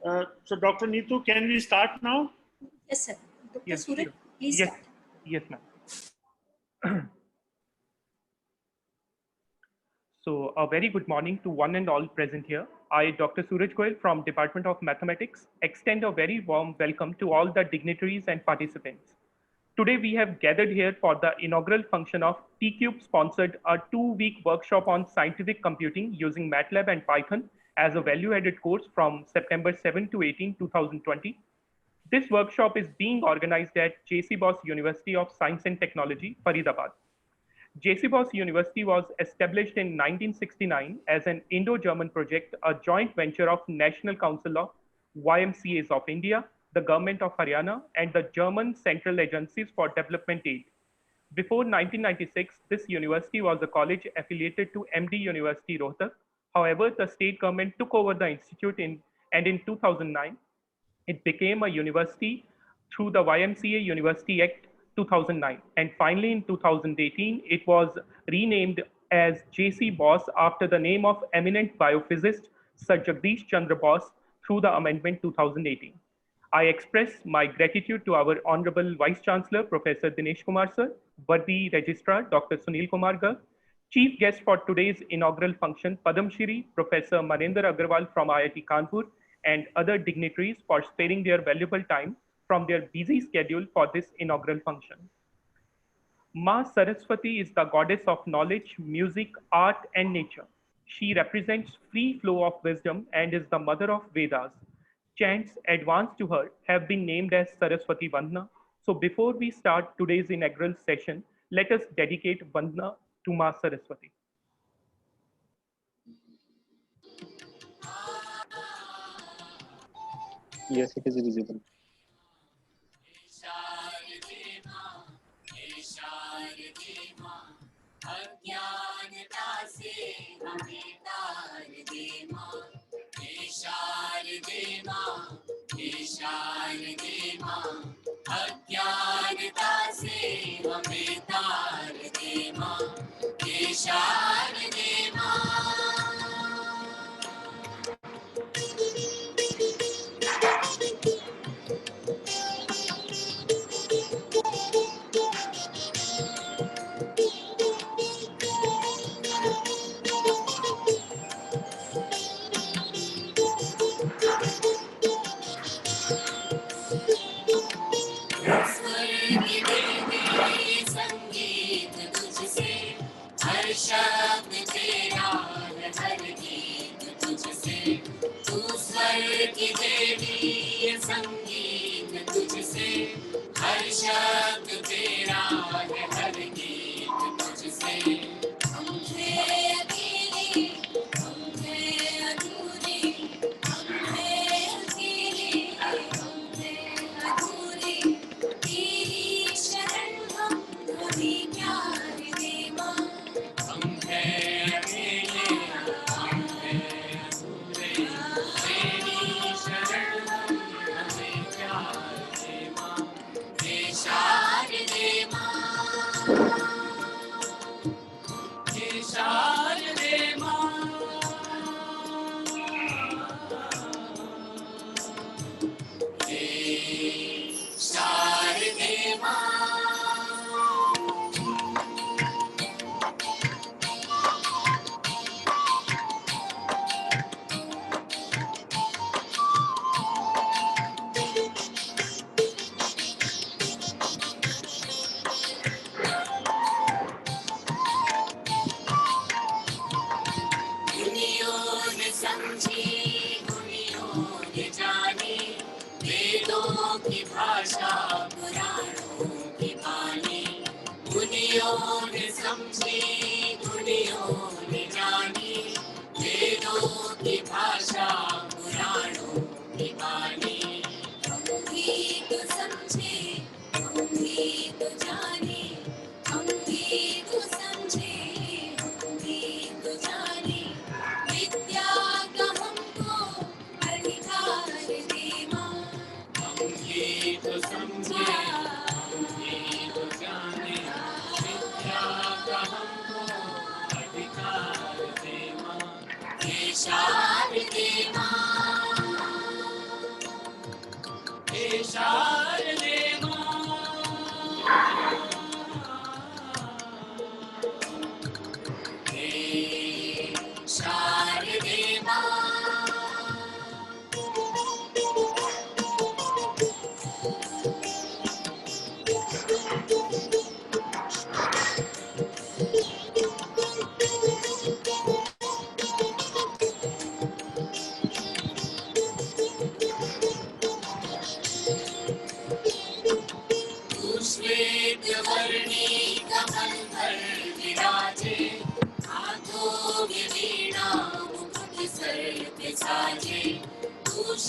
So Dr. Neetu, can we start now? Yes, sir. Dr. Yes, Suraj, sure. please Yes, start. yes, ma'am. So a very good morning to one and all present here. I, Dr. Suraj Goyal from Department of Mathematics, extend a very warm welcome to all the dignitaries and participants. Today we have gathered here for the inaugural function of T-Cube sponsored a 2-week workshop on scientific computing using MATLAB and Python as a value-added course from September 7 to 18, 2020. This workshop is being organized at J.C. Bose University of Science and Technology, Faridabad. J.C. Bose University was established in 1969 as an Indo-German project, a joint venture of National Council of YMCAs of India, the Government of Haryana, and the German Central Agencies for Development Aid. Before 1996, this university was a college affiliated to MD University Rohtak. However, the state government took over the institute and in 2009, it became a university through the YMCA University Act 2009. And finally, in 2018, it was renamed as J.C. Bose after the name of eminent biophysicist Sir Jagdish Chandra Bose through the amendment 2018. I express my gratitude to our Honorable Vice Chancellor, Professor Dinesh Kumar Sir, Worthy Registrar, Dr. Sunil Kumar Garg, Chief guest for today's inaugural function, Padam Shri, Professor Maninder Agarwal from IIT Kanpur, and other dignitaries for sparing their valuable time from their busy schedule for this inaugural function. Ma Saraswati is the goddess of knowledge, music, art, and nature. She represents free flow of wisdom and is the mother of Vedas. Chants advanced to her have been named as Saraswati Vandana. So before we start today's inaugural session, let us dedicate Vandana to Ma Saraswati. Yes, it is visible.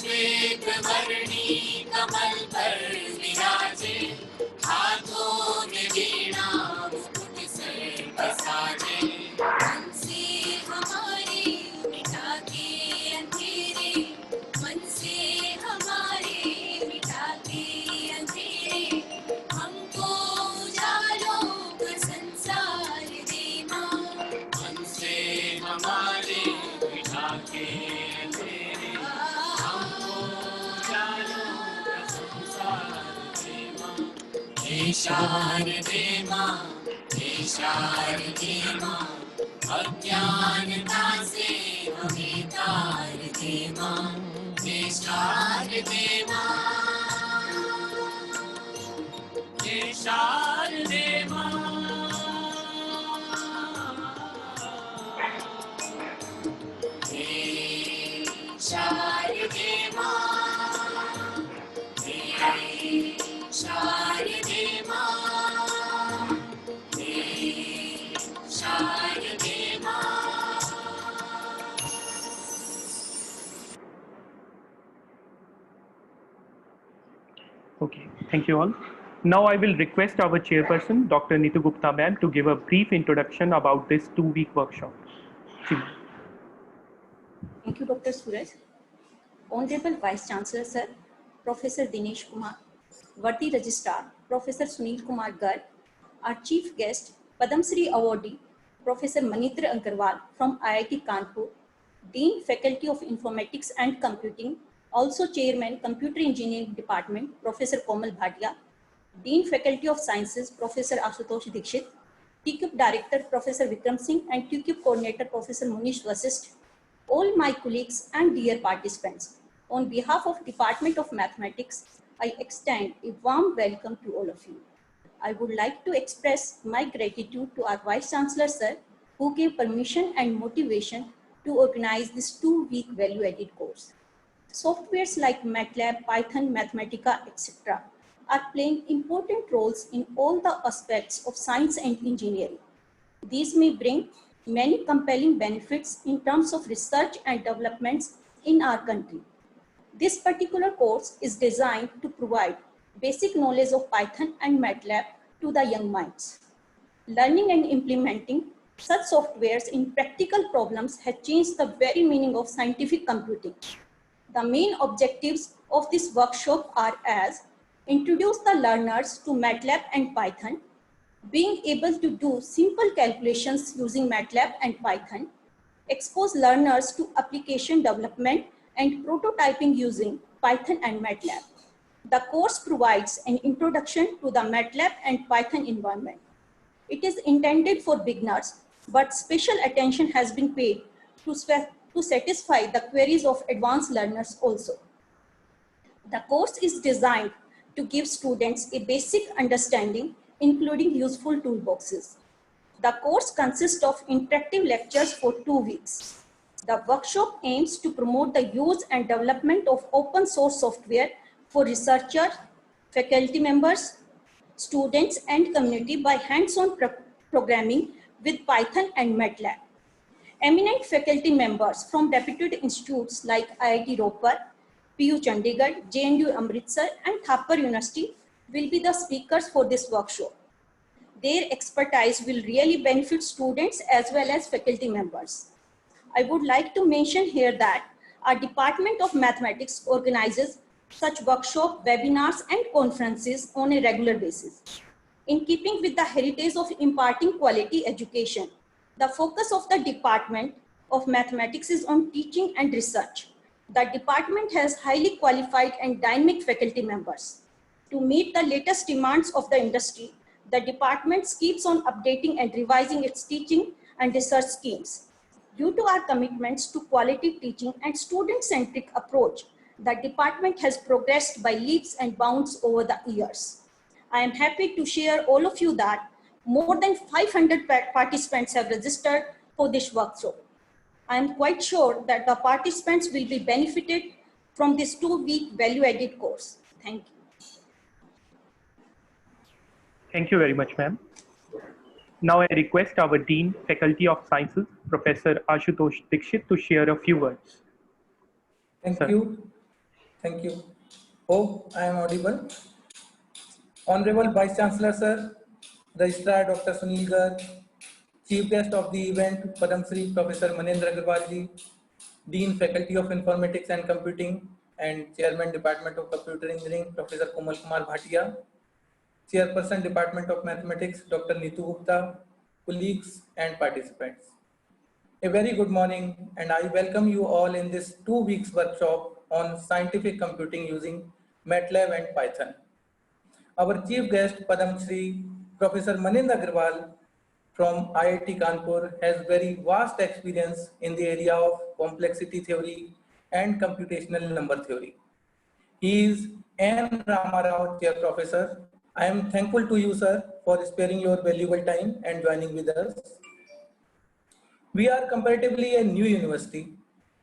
श्वेत वर्णी कमल पर विराजे, हाथों में वीणा मुकुट sir पे साजे। मन से हमारे मिटा के अंधेरे, मन से हमारे मिटा के अंधेरे, हमको उजालों का संसार दे माँ। मन से हमारे मिटा के अंधेरे, हमको उजालों का संसार दे माँ। हे शारदे माँ, हे शारदे माँ, अज्ञानता से हमें तार दे माँ। हे शारदे माँ, हे शारदे माँ, हे शारदे माँ, हे शारदे माँ, हे शारदे माँ। Okay, thank you all. Now I will request our chairperson, Dr. Neetu Gupta ma'am, to give a brief introduction about this 2-week workshop. Thank you, Dr. Suraj. Honorable Vice Chancellor, Sir, Professor Dinesh Kumar, Worthy Registrar, Professor Sunil Kumar Garg, our Chief Guest, Padam Shri Awardee, Professor Manitra Agarwal from IIT Kanpur, Dean Faculty of Informatics and Computing, also Chairman Computer Engineering Department, Professor Komal Bhatia, Dean Faculty of Sciences, Professor Ashutosh Dikshit, TCUB Director, Professor Vikram Singh, and TCUB Coordinator, Professor Munish Vasist, all my colleagues and dear participants. On behalf of Department of Mathematics, I extend a warm welcome to all of you. I would like to express my gratitude to our Vice Chancellor, Sir, who gave permission and motivation to organize this 2-week value-added course. Softwares like MATLAB, Python, Mathematica, etc. are playing important roles in all the aspects of science and engineering. These may bring many compelling benefits in terms of research and developments in our country. This particular course is designed to provide basic knowledge of Python and MATLAB to the young minds. Learning and implementing such softwares in practical problems has changed the very meaning of scientific computing. The main objectives of this workshop are as introduce the learners to MATLAB and Python, being able to do simple calculations using MATLAB and Python, expose learners to application development and prototyping using Python and MATLAB. The course provides an introduction to the MATLAB and Python environment. It is intended for beginners, but special attention has been paid to satisfy the queries of advanced learners also. The course is designed to give students a basic understanding, including useful toolboxes. The course consists of interactive lectures for 2 weeks. The workshop aims to promote the use and development of open source software for researchers, faculty members, students, and community by hands-on programming with Python and MATLAB. Eminent faculty members from reputed institutes like IIT Ropar, PU Chandigarh, JNU Amritsar, and Thapar University will be the speakers for this workshop. Their expertise will really benefit students as well as faculty members. I would like to mention here that our Department of Mathematics organizes such workshop, webinars, and conferences on a regular basis. In keeping with the heritage of imparting quality education, the focus of the Department of Mathematics is on teaching and research. The department has highly qualified and dynamic faculty members. To meet the latest demands of the industry, the department keeps on updating and revising its teaching and research schemes. Due to our commitments to quality teaching and student-centric approach, the department has progressed by leaps and bounds over the years. I am happy to share all of you that more than 500 participants have registered for this workshop. I am quite sure that the participants will be benefited from this 2-week value-added course. Thank you. Thank you very much, ma'am. Now I request our Dean, Faculty of Sciences, Professor Ashutosh Dikshit, to share a few words. Thank Sir. you. Thank you. Hope I am audible. Honorable Vice Chancellor Sir, Registrar Dr. Sunil Garg, Chief Guest of the event Padam Shri Professor Manendra Agarwal ji, Dean Faculty of Informatics and Computing and Chairman Department of Computer Engineering Professor Komal Kumar Bhatia, Chairperson Department of Mathematics Dr. Neetu Gupta, colleagues and participants. A very good morning, and I welcome you all in this 2 weeks workshop on scientific computing using MATLAB and Python. Our chief guest, Padam Shri Professor Manendra Agarwal from IIT Kanpur has very vast experience in the area of complexity theory and computational number theory. He is N. Ramarao Chair Professor. I am thankful to you, sir, for sparing your valuable time and joining with us. We are comparatively a new university,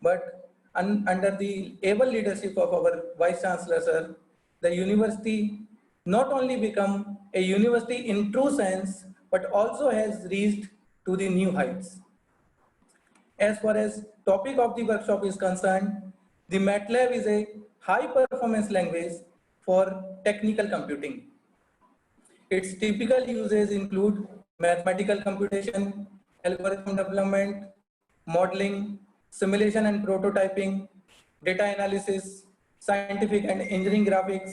but under the able leadership of our Vice Chancellor, sir, the university not only become a university in true sense, but also has reached to the new heights. As far as topic of the workshop is concerned, the MATLAB is a high performance language for technical computing. Its typical uses include mathematical computation, algorithm development, modeling, simulation and prototyping, data analysis, scientific and engineering graphics,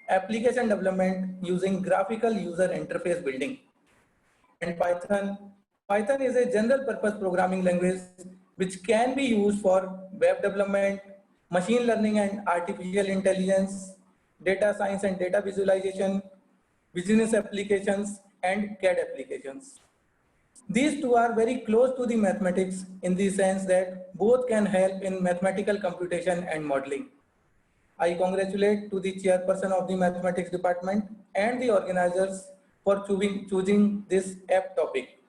application development using graphical user interface building. And Python. Python is a general purpose programming language which can be used for web development, machine learning and artificial intelligence, data science and data visualization, business applications, and CAD applications. These two are very close to the mathematics in the sense that both can help in mathematical computation and modeling. I congratulate to the chairperson of the mathematics department and the organizers for choosing this apt topic.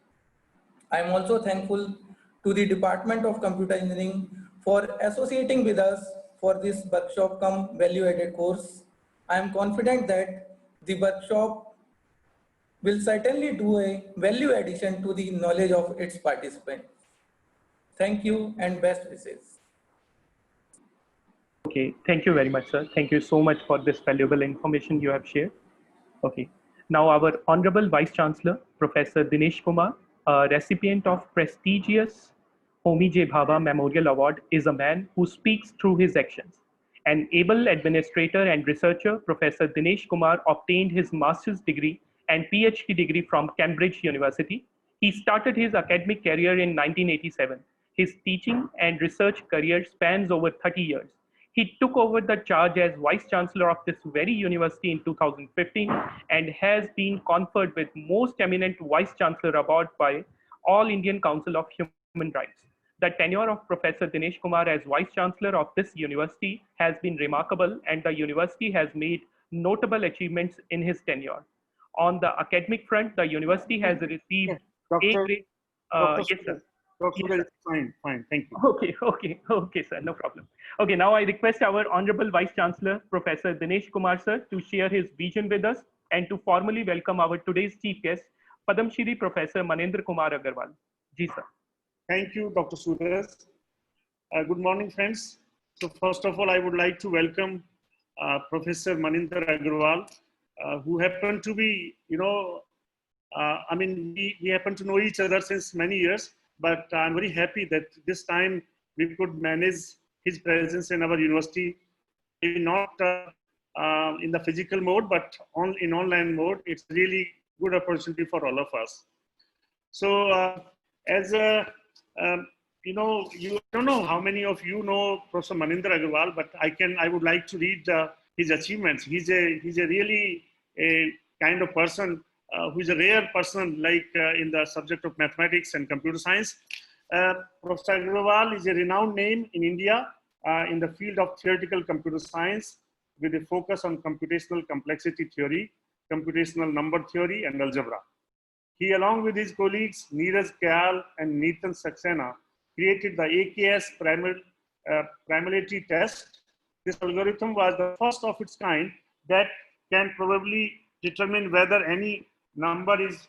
I am also thankful to the Department of Computer Engineering for associating with us for this workshop cum value added course. I am confident that the workshop will certainly do a value addition to the knowledge of its participants. Thank you and best wishes. Okay, thank you very much, sir. Thank you so much for this valuable information you have shared. Okay, now our Honorable Vice Chancellor, Professor Dinesh Kumar, a recipient of prestigious Homi J. Bhabha Memorial Award, is a man who speaks through his actions. An able administrator and researcher, Professor Dinesh Kumar obtained his master's degree and PhD degree from Cambridge University. He started his academic career in 1987. His teaching and research career spans over 30 years. He took over the charge as Vice Chancellor of this very university in 2015 and has been conferred with Most Eminent Vice Chancellor Award by All Indian Council of Human Rights. The tenure of Professor Dinesh Kumar as Vice Chancellor of this university has been remarkable, and the university has made notable achievements in his tenure. On the academic front, the university has received A grade. Yes, sir. Dr. Yes, sir. Fine, thank you. Okay, sir, no problem. Okay, now I request our Honorable Vice Chancellor, Professor Dinesh Kumar, sir, to share his vision with us and to formally welcome our today's chief guest, Padam Shri Professor Manendra Kumar Agarwal. Ji, sir. Thank you, Dr. Suraj. Good morning, friends. So first of all, I would like to welcome Professor Manendra Agarwal, who happened to be, we happen to know each other since many years, but I'm very happy that this time we could manage his presence in our university, maybe not in the physical mode, but in online mode. It's really good opportunity for all of us. So as a, you don't know how many of you know Professor Manendra Agarwal, but I would like to read his achievements. He's a really a kind of person who is a rare person, like in the subject of mathematics and computer science. Professor Agarwal is a renowned name in India in the field of theoretical computer science with a focus on computational complexity theory, computational number theory, and algebra. He, along with his colleagues Neeraj Kayal and Nitin Saxena, created the AKS primality test. This algorithm was the first of its kind that can probably determine whether any number is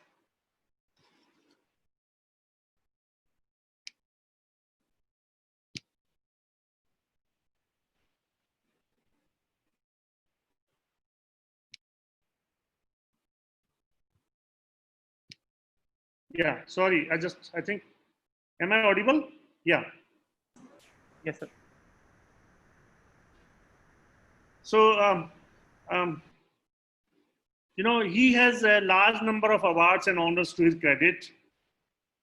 Yeah, sorry, I think, am I audible? Yeah. Yes, sir. So, you know, he has a large number of awards and honors to his credit.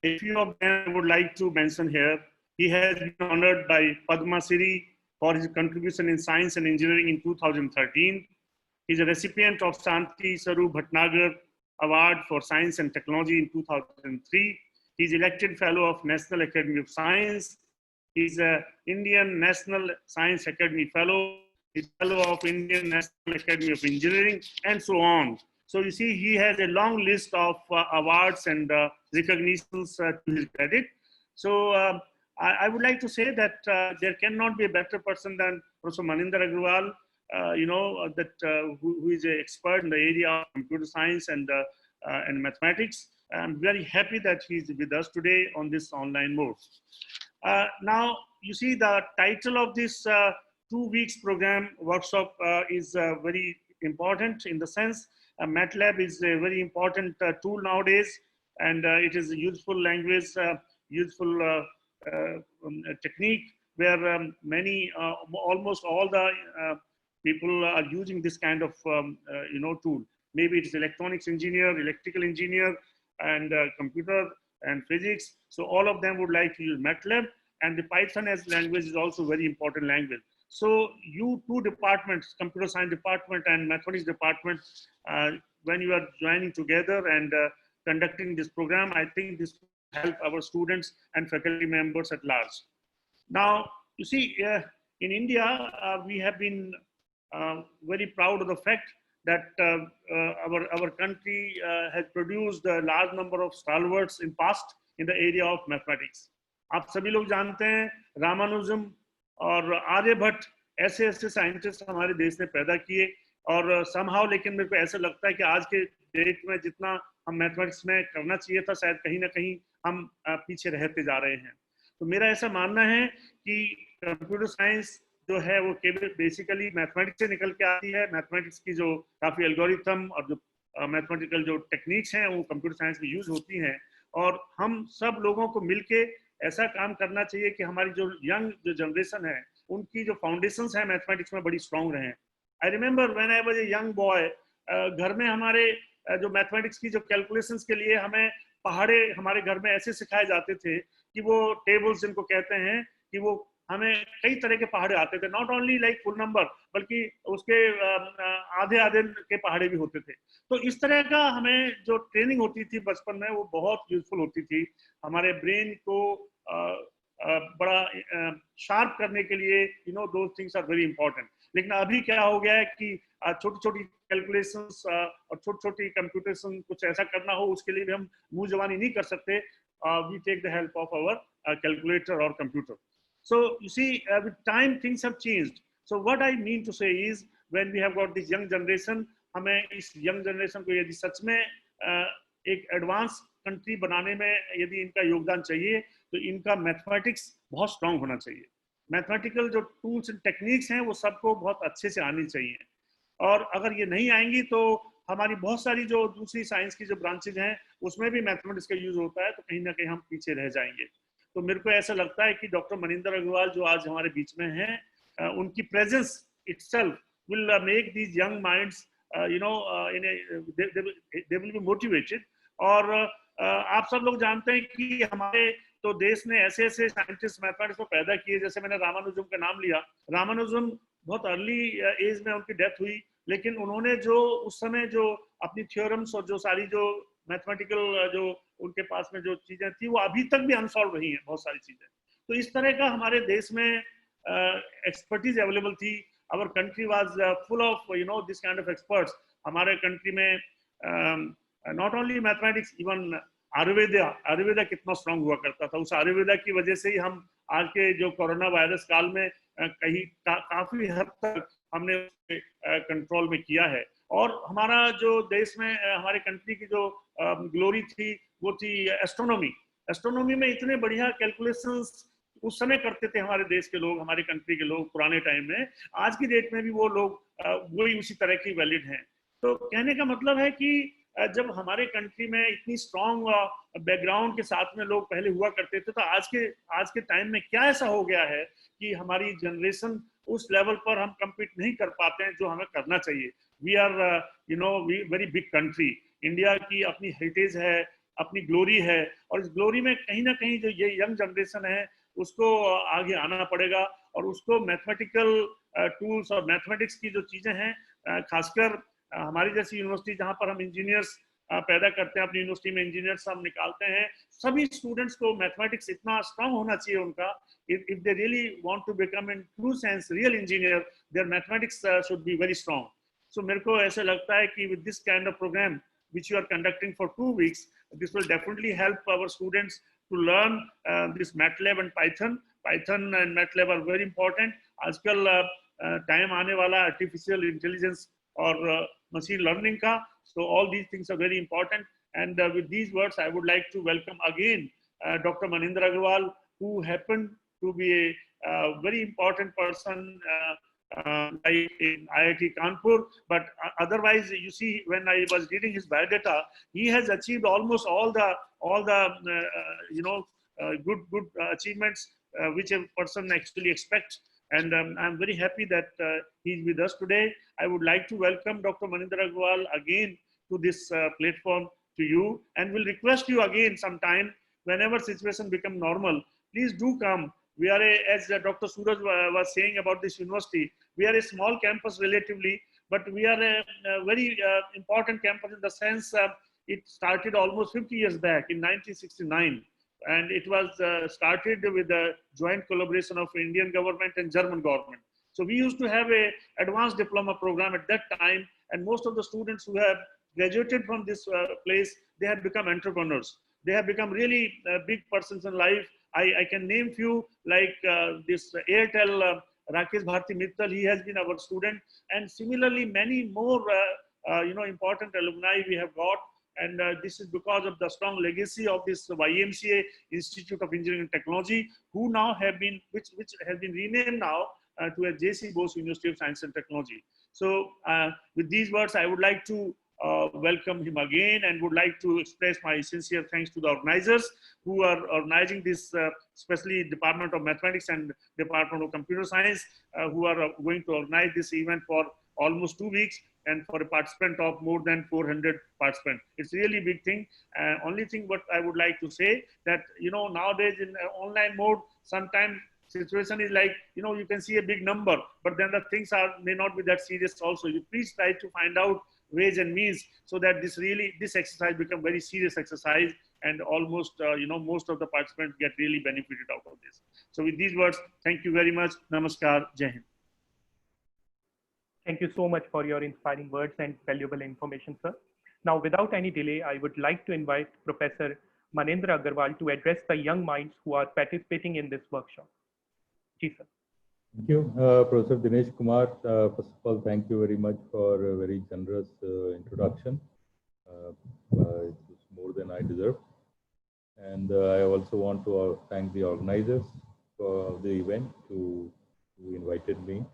A few of them I would like to mention here. He has been honored by Padma Shri for his contribution in science and engineering in 2013. He's a recipient of Shanti Saru Bhatnagar Award for Science and Technology in 2003. He's elected Fellow of National Academy of Science. He's a Indian National Science Academy Fellow. He's Fellow of Indian National Academy of Engineering, and so on. So you see, he has a long list of awards and recognitions to his credit. So I would like to say that there cannot be a better person than Professor Maninder Agrawal, who is an expert in the area of computer science and mathematics. I'm very happy that he's with us today on this online mode. Now, you see, the title of this 2 weeks program workshop is very important in the sense MATLAB is a very important tool nowadays, and it is a useful language, useful technique where almost all the people are using this kind of tool. Maybe it is electronics engineer, electrical engineer, and computer and physics. So all of them would like to use MATLAB, and the Python as language is also very important language. So you two departments, computer science department and mathematics department, when you are joining together and conducting this program, I think this will help our students and faculty members at large. Now, you see, in India, we have been very proud of the fact that our country has produced a large number of stalwarts in past in the area of mathematics. आप सभी लोग जानते हैं रामानुजम और आर्यभट्ट ऐसे ऐसे scientist हमारे देश ने पैदा किए, और समहाउ लेकिन मेरे को ऐसा लगता है कि आज के डेट में जितना हम मैथमेटिक्स में करना चाहिए था, शायद कहीं ना कहीं हम पीछे रहते जा रहे हैं. तो मेरा ऐसा मानना है कि कंप्यूटर साइंस जो है वो केवल बेसिकली मैथमेटिक्स से निकल के आती है. मैथमेटिक्स की जो काफ़ी एल्गोरिथम और जो मैथमेटिकल जो टेक्निक्स हैं वो कंप्यूटर साइंस में यूज होती हैं, और हम सब लोगों को मिलके ऐसा काम करना चाहिए कि हमारी जो यंग जो जनरेशन है उनकी जो फाउंडेशंस है मैथमेटिक्स में बड़ी स्ट्रांग रहें. I remember when I was a young boy, घर में हमारे जो मैथमेटिक्स की जो कैलकुलेशंस के लिए हमें पहाड़े हमारे घर में ऐसे सिखाए जाते थे कि वो टेबल्स जिनको कहते हैं कि वो हमें कई तरह के पहाड़े आते थे, not only like full number बल्कि उसके आधे आधे के पहाड़े भी होते थे. तो इस तरह का हमें जो ट्रेनिंग होती थी बचपन में वो बहुत यूजफुल होती थी हमारे ब्रेन को बड़ा शार्प करने के लिए. Those things are very important. लेकिन अभी क्या हो गया है कि छोटी छोटी कैलकुलेशंस और छोटी छोटी कंप्यूटेशन कुछ ऐसा करना हो उसके लिए भी हम मुंह जवानी नहीं कर सकते. We take the help of our calculator or computer. So you see, with time things have changed. So what I mean to say is, when we have got this young generation, हमें इस young generation को यदि सच में एक advance country बनाने में यदि इनका योगदान चाहिए तो इनका मैथमेटिक्स बहुत स्ट्रांग होना चाहिए. मैथमेटिकल जो टूल्स एंड टेक्निक्स हैं वो सबको बहुत अच्छे से आनी चाहिए, और अगर ये नहीं आएंगी तो हमारी बहुत सारी जो दूसरी साइंस की जो ब्रांचेज हैं उसमें भी मैथमेटिक्स का यूज होता है, तो कहीं ना कहीं हम पीछे रह जाएंगे. तो मेरे को ऐसा लगता है कि डॉक्टर मनिंदर अग्रवाल जो आज हमारे बीच में हैं, उनकी presence itself will make these young minds they will be motivated. और आप सब लोग जानते हैं कि हमारे तो देश ने ऐसे ऐसे साइंटिस्ट मैथमेटिक्स को पैदा किए. जैसे मैंने रामानुजम का नाम लिया, रामानुजम बहुत अर्ली एज में उनकी डेथ हुई, लेकिन उन्होंने जो उस समय जो अपनी थ्योरम्स और जो सारी जो मैथमेटिकल जो उनके पास में जो चीजें थी वो अभी तक भी अनसॉल्व रही हैं बहुत सारी चीजें. तो इस तरह का हमारे देश में एक्सपर्टीज अवेलेबल थी. Our country was full of this kind of experts. हमारे कंट्री में not only mathematics, even Ayurveda कितना स्ट्रांग हुआ करता था. उस आयुर्वेदा की वजह से ही हम आज के जो कोरोना वायरस काल में कहीं काफी हद तक हमने कंट्रोल में किया है. और हमारा जो देश में हमारे कंट्री की जो ग्लोरी थी वो थी एस्ट्रोनॉमी. एस्ट्रोनॉमी में इतने बढ़िया कैलकुलेशंस उस समय करते थे हमारे देश के लोग, हमारे कंट्री के लोग पुराने टाइम में. आज की डेट में भी वो लोग वही उसी तरह की वैलिड हैं. तो कहने का मतलब है कि जब हमारे कंट्री में इतनी स्ट्रॉन्ग बैकग्राउंड के साथ में लोग पहले हुआ करते थे, तो आज के टाइम में क्या ऐसा हो गया है कि हमारी जनरेशन उस लेवल पर हम compete नहीं कर पाते हैं जो हमें करना चाहिए. We are very big country. India की अपनी हेरिटेज है, अपनी ग्लोरी है, और इस ग्लोरी में कहीं ना कहीं जो ये यंग जनरेशन है उसको आगे आना पड़ेगा, और उसको मैथमेटिकल टूल्स और मैथमेटिक्स की जो चीज़ें हैं, खासकर हमारी जैसी यूनिवर्सिटी जहाँ पर हम इंजीनियर्स पैदा करते हैं, अपनी यूनिवर्सिटी में इंजीनियर्स हम निकालते हैं, सभी स्टूडेंट्स को मैथमेटिक्स इतना स्ट्रांग होना चाहिए उनका. if they really want to become in true sense real engineer, their mathematics should be very strong. So मेरे को ऐसा लगता है कि with this kind of program which you are conducting for 2 weeks, this will definitely help our students to learn this MATLAB and Python. Python and MATLAB are very important. आजकल time आने वाला artificial intelligence और machine learning का, so all these things are very important. And with these words, I would like to welcome again Dr. Manindra Agarwal, who happened to be a very important person like in IIT Kanpur. But otherwise, you see, when I was reading his biodata, he has achieved almost all the good achievements which a person actually expects. And I'm very happy that he's with us today. I would like to welcome Dr. Manindra Agarwal again to this platform to you, and will request you again sometime whenever situation become normal, please do come. We are as Dr. Suraj was saying about this university, we are a small campus relatively, but we are a very important campus in the sense it started almost 50 years back in 1969. And it was started with the joint collaboration of Indian government and German government. So we used to have a advanced diploma program at that time, and most of the students who have graduated from this place, they have become entrepreneurs. They have become really big persons in life. I can name few like this Airtel Rakesh Bharti Mittal. He has been our student, and similarly many more important alumni we have got. And this is because of the strong legacy of this YMCA Institute of Engineering and Technology, who now have been, which has been renamed now to a JC Bose University of Science and Technology. So with these words, I would like to welcome him again, and would like to express my sincere thanks to the organizers who are organizing this, especially Department of Mathematics and Department of Computer Science, who are going to organize this event for almost 2 weeks, and for a participant of more than 400 participants. It's really a big thing. Only thing what I would like to say that, nowadays in online mode, sometimes situation is like, you can see a big number, but then the things may not be that serious also. You please try to find out ways and means so that this exercise become very serious exercise, and almost, most of the participants get really benefited out of this. So with these words, thank you very much. Namaskar. Jai Hind. Thank you so much for your inspiring words and valuable information, sir. Now, without any delay, I would like to invite Professor Manindra Agarwal to address the young minds who are participating in this workshop. Ji, sir. Thank you, Professor Dinesh Kumar. First of all, thank you very much for a very generous introduction. It was more than I deserve. And I also want to thank the organizers for the event who invited me.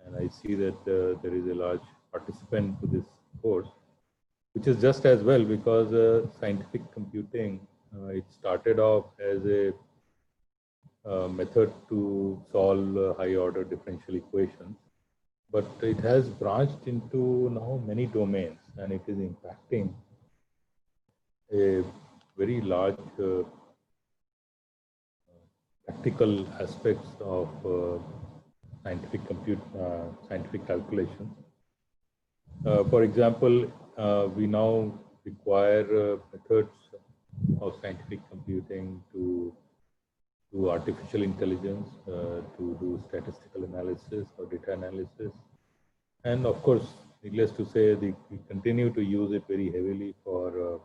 And I see that there is a large participant to this course, which is just as well, because scientific computing, it started off as a method to solve high order differential equations, but it has branched into now many domains, and it is impacting a very large practical aspects of scientific calculations. For example, we now require methods of scientific computing to do artificial intelligence, to do statistical analysis or data analysis. And of course, needless to say, we continue to use it very heavily for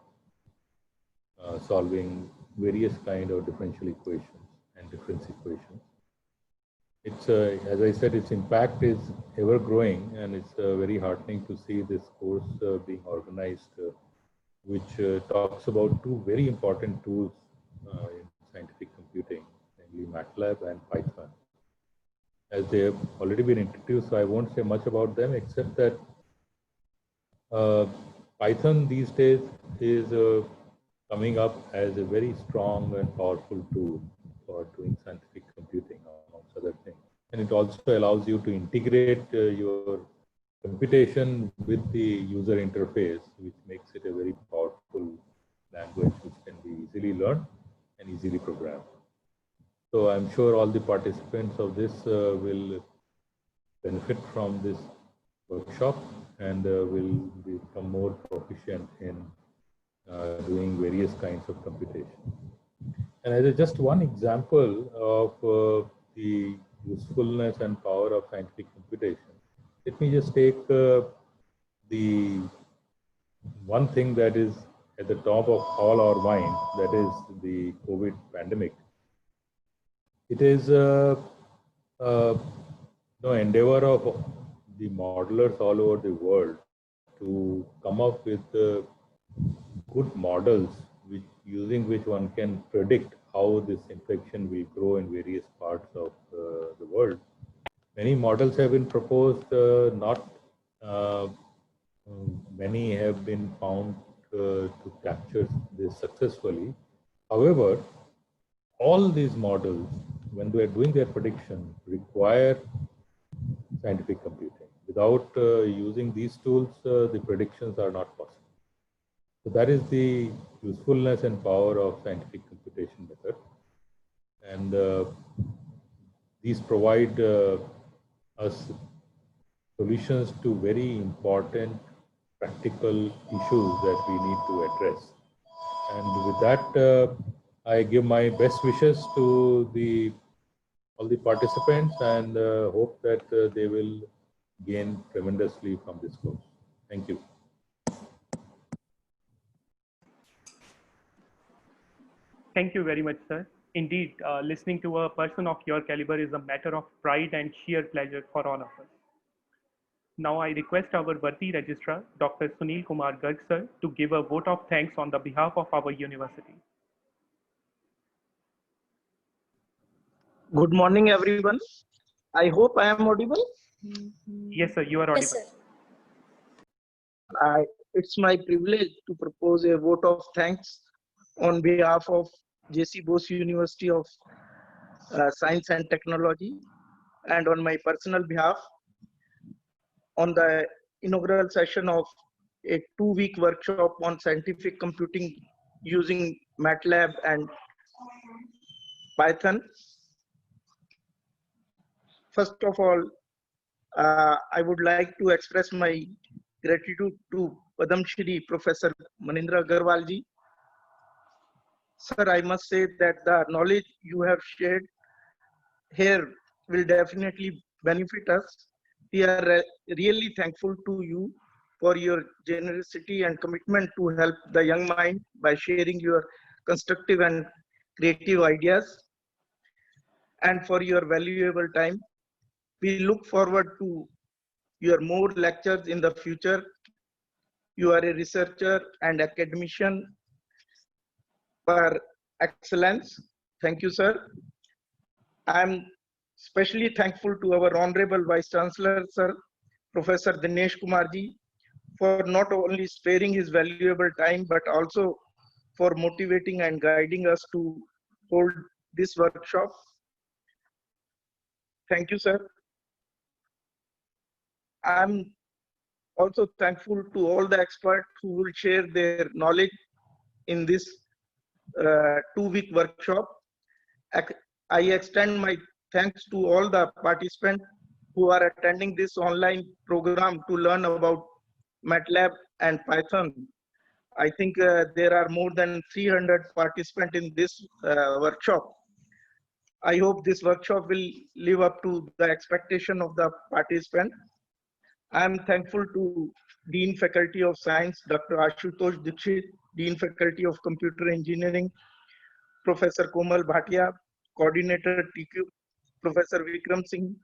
solving various kind of differential equations and difference equations. It's, as I said, its impact is ever growing, and it's very heartening to see this course being organized, which talks about two very important tools in scientific computing, namely MATLAB and Python. As they have already been introduced, so I won't say much about them, except that Python these days is coming up as a very strong and powerful tool for doing scientific computing, amongst other things. And it also allows you to integrate your computation with the user interface, which makes it a very powerful language which can be easily learned and easily programmed. So I'm sure all the participants of this will benefit from this workshop and will become more proficient in doing various kinds of computation. And as just one example of the usefulness and power of scientific computation, let me just take the one thing that is at the top of all our minds, that is the COVID pandemic. It is the endeavor of the modelers all over the world to come up with good models using which one can predict how this infection will grow in various parts of the world. Many models have been proposed, not many have been found to capture this successfully. However, all these models, when they are doing their prediction, require scientific computing. Without using these tools, the predictions are not possible. So that is the usefulness and power of scientific computation method. And these provide us solutions to very important practical issues that we need to address. And with that, I give my best wishes to all the participants and hope that they will gain tremendously from this course. Thank you. Thank you very much, sir. Indeed, listening to a person of your caliber is a matter of pride and sheer pleasure for all of us. Now I request our worthy registrar, Dr. Sunil Kumar Garg, sir, to give a vote of thanks on the behalf of our university. Good morning, everyone. I hope I am audible. Yes, sir, you are audible. Yes, sir. It's my privilege to propose a vote of thanks on behalf of J.C. Bose University of Science and Technology, and on my personal behalf on the inaugural session of a 2-week workshop on scientific computing using MATLAB and Python. First of all, I would like to express my gratitude to Padam Shri Professor Manendra Agarwal ji. Sir, I must say that the knowledge you have shared here will definitely benefit us. We are really thankful to you for your generosity and commitment to help the young mind by sharing your constructive and creative ideas, and for your valuable time. We look forward to your more lectures in the future. You are a researcher and academician par excellence. Thank you, sir. I am especially thankful to our Honorable Vice Chancellor, Sir, Professor Dinesh Kumar ji, for not only sparing his valuable time, but also for motivating and guiding us to hold this workshop. Thank you, sir. I'm also thankful to all the experts who will share their knowledge in this 2-week workshop. I extend my thanks to all the participants who are attending this online program to learn about MATLAB and Python. I think there are more than 300 participants in this workshop. I hope this workshop will live up to the expectation of the participant. I am thankful to Dean Faculty of Science, Dr. Ashutosh Dikshit, Dean Faculty of Computer Engineering, Professor Komal Bhatia, Coordinator TQ, Professor Vikram Singh,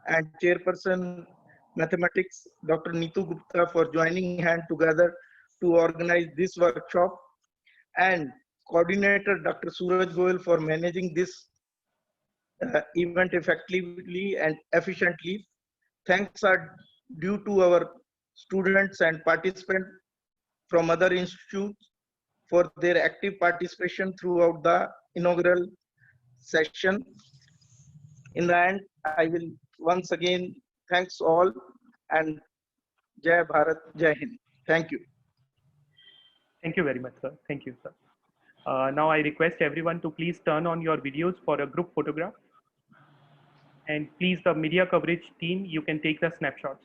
and Chairperson Mathematics, Dr. Neetu Gupta, for joining hand together to organize this workshop, and Coordinator Dr. Suraj Goel for managing this event effectively and efficiently. Thanks are due to our students and participants from other institutes for their active participation throughout the inaugural session. In the end, I will once again thanks all and Jai Bharat, Jai Hind. Thank you. Thank you very much, sir. Thank you, sir. Now I request everyone to please turn on your videos for a group photograph. And please, the media coverage team, you can take the snapshots.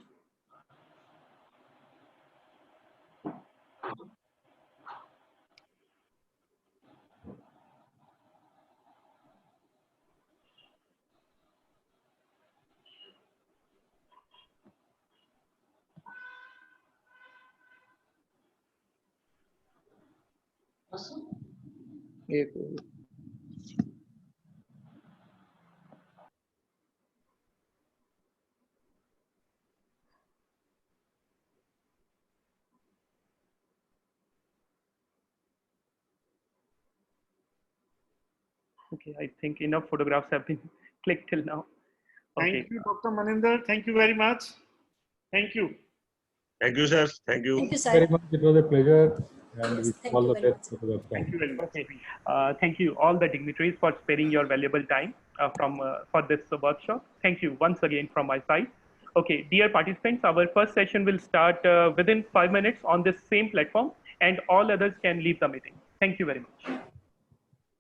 Okay, I think enough photographs have been clicked till now. Okay. Thank you, Dr. Maninder. Thank you very much. Thank you. Thank you, sir. Thank you. Thank you, Very sir. much. It was a pleasure, and Yes, wish thank all you the very best much. for the Thank time. you very much. Okay. Thank you all the dignitaries for sparing your valuable time for this workshop. Thank you once again from my side. Okay, dear participants, our first session will start within 5 minutes on this same platform, and all others can leave the meeting. Thank you very much.